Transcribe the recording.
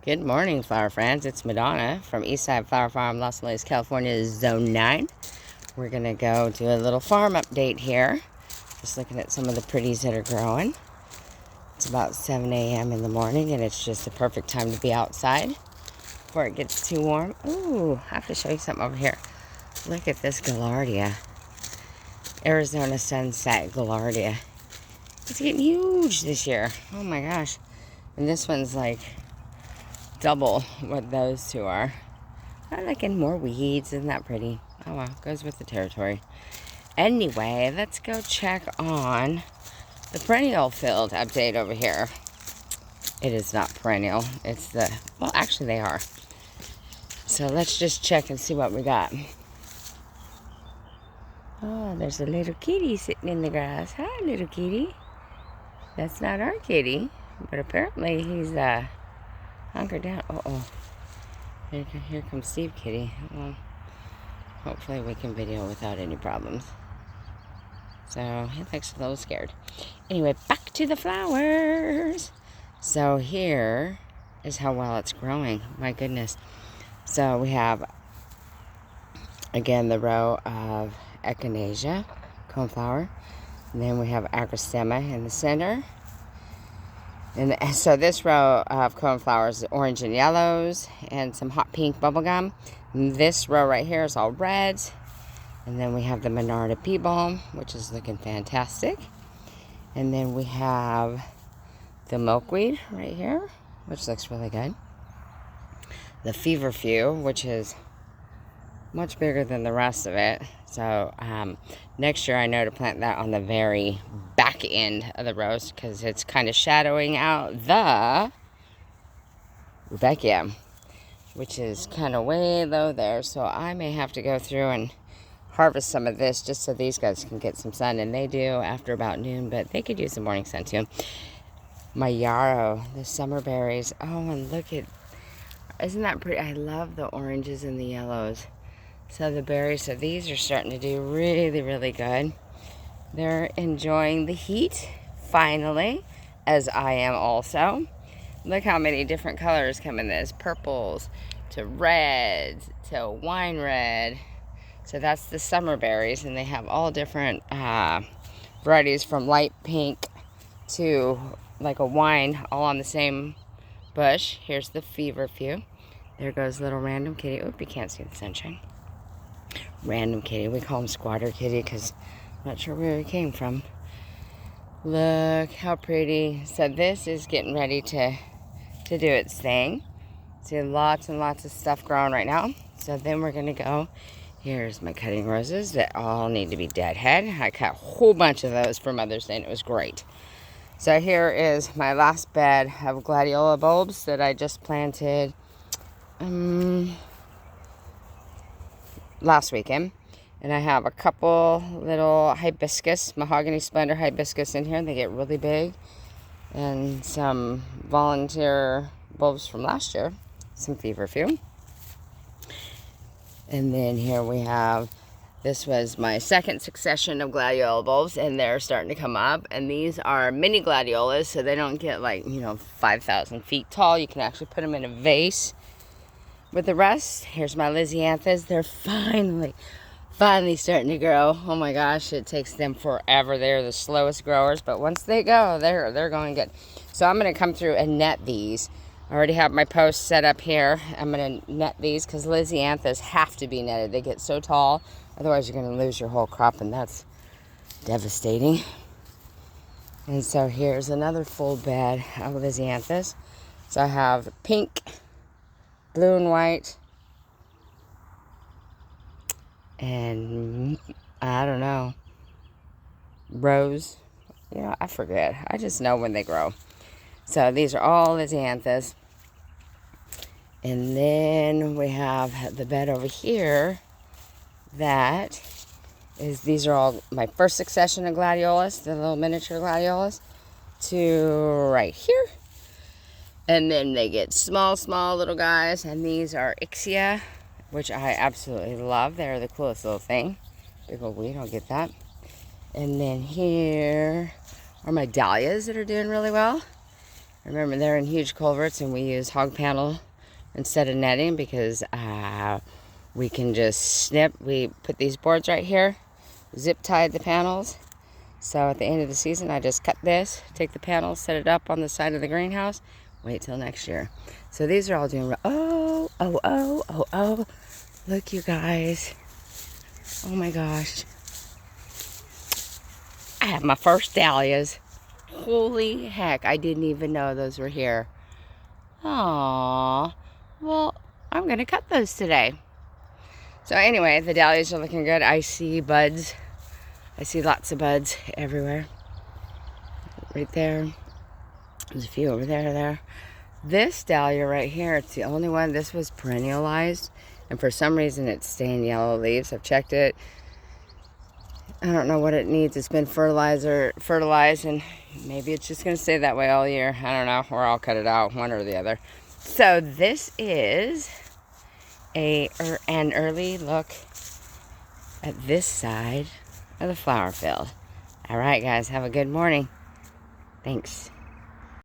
Good morning, flower friends. It's Madonna from Eastside Flower Farm, Los Angeles, California, Zone 9. We're going to go do a little farm update here. Just looking at some of the pretties that are growing. It's about 7 a.m. in the morning, and it's just the perfect time to be outside before it gets too warm. Ooh, I have to show you something over here. Look at this Gaillardia. Arizona Sunset Gaillardia. It's getting huge this year. Oh my gosh. And this one's like double what those two are. I like in more weeds. Isn't that pretty? Oh well, goes with the territory. Anyway, let's go check on the perennial field update over here. It is not perennial. It's the, well, actually they are. So let's just check and see what we got. Oh, there's a little kitty sitting in the grass. Hi, little kitty. That's not our kitty, but apparently he's hunkered down. Uh-oh. Here comes Steve Kitty. Well, hopefully we can video without any problems. So he looks a little scared. Anyway, back to the flowers. So here is how well it's growing. My goodness. So we have, again, the row of echinacea, coneflower. And then we have agrostemma in the center. And so this row of coneflowers is orange and yellows and some hot pink bubblegum. And this row right here is all reds. And then we have the Monarda pea balm, which is looking fantastic. And then we have the milkweed right here, which looks really good. The feverfew, which is much bigger than the rest of it. So next year I know to plant that on the very back end of the rows because it's kind of shadowing out the Rudbeckia, which is kind of way low there. So I may have to go through and harvest some of this just so these guys can get some sun, and they do after about noon, but they could use some morning sun too. My yarrow, the summer berries. Oh, and look at, isn't that pretty? I love the oranges and the yellows. So the berries, so these are starting to do really, really good. They're enjoying the heat, finally, as I am also. Look how many different colors come in this. Purples to reds to wine red. So that's the summer berries, and they have all different varieties from light pink to like a wine, all on the same bush. Here's the feverfew. There goes little random kitty. Oop, you can't see the sunshine. Random kitty. We call him Squatter Kitty because I'm not sure where he came from. Look how pretty. So this is getting ready to do its thing. See lots and lots of stuff growing right now. So then we're going to go. Here's my cutting roses that all need to be deadhead. I cut a whole bunch of those for Mother's Day and it was great. So here is my last bed of gladiola bulbs that I just planted last weekend. And I have a couple little hibiscus, mahogany splendor hibiscus in here. They get really big. And some volunteer bulbs from last year. Some feverfew. And then here we have, this was my second succession of gladiola bulbs, and they're starting to come up. And these are mini gladiolas, so they don't get 5,000 feet tall. You can actually put them in a vase with the rest. Here's my Lysianthus. They're finally starting to grow. Oh my gosh, it takes them forever. They're the slowest growers, but once they go, they're going good. So I'm going to come through and net these. I already have my post set up here. I'm going to net these because Lysianthus have to be netted. They get so tall, otherwise you're going to lose your whole crop, and that's devastating. And so here's another full bed of Lysianthus. So I have pink, blue and white, and I don't know, rose. I forget. I just know when they grow. So these are all Lysianthus. And then we have the bed over here that is, these are all my first succession of gladiolas, the little miniature gladiolas, to right here. And then they get small little guys, and these are Ixia, which I absolutely love. They're the coolest little thing. Big old weed, I'll get that. And then here are my dahlias that are doing really well. Remember, they're in huge culverts, and we use hog panel instead of netting because we can just snip. We put these boards right here, zip tied the panels. So at the end of the season, I just cut this, take the panels, set it up on the side of the greenhouse, wait till next year. So these are all doing, oh, look you guys. Oh my gosh. I have my first dahlias. Holy heck, I didn't even know those were here. Aww. Well, I'm going to cut those today. So anyway, the dahlias are looking good. I see buds. I see lots of buds everywhere. Right there. There's a few over there. This dahlia right here, it's the only one. This was perennialized. And for some reason, it's staying yellow leaves. I've checked it. I don't know what it needs. It's been fertilized, and maybe it's just going to stay that way all year. I don't know. Or I'll cut it out, one or the other. So this is an early look at this side of the flower field. All right, guys. Have a good morning. Thanks.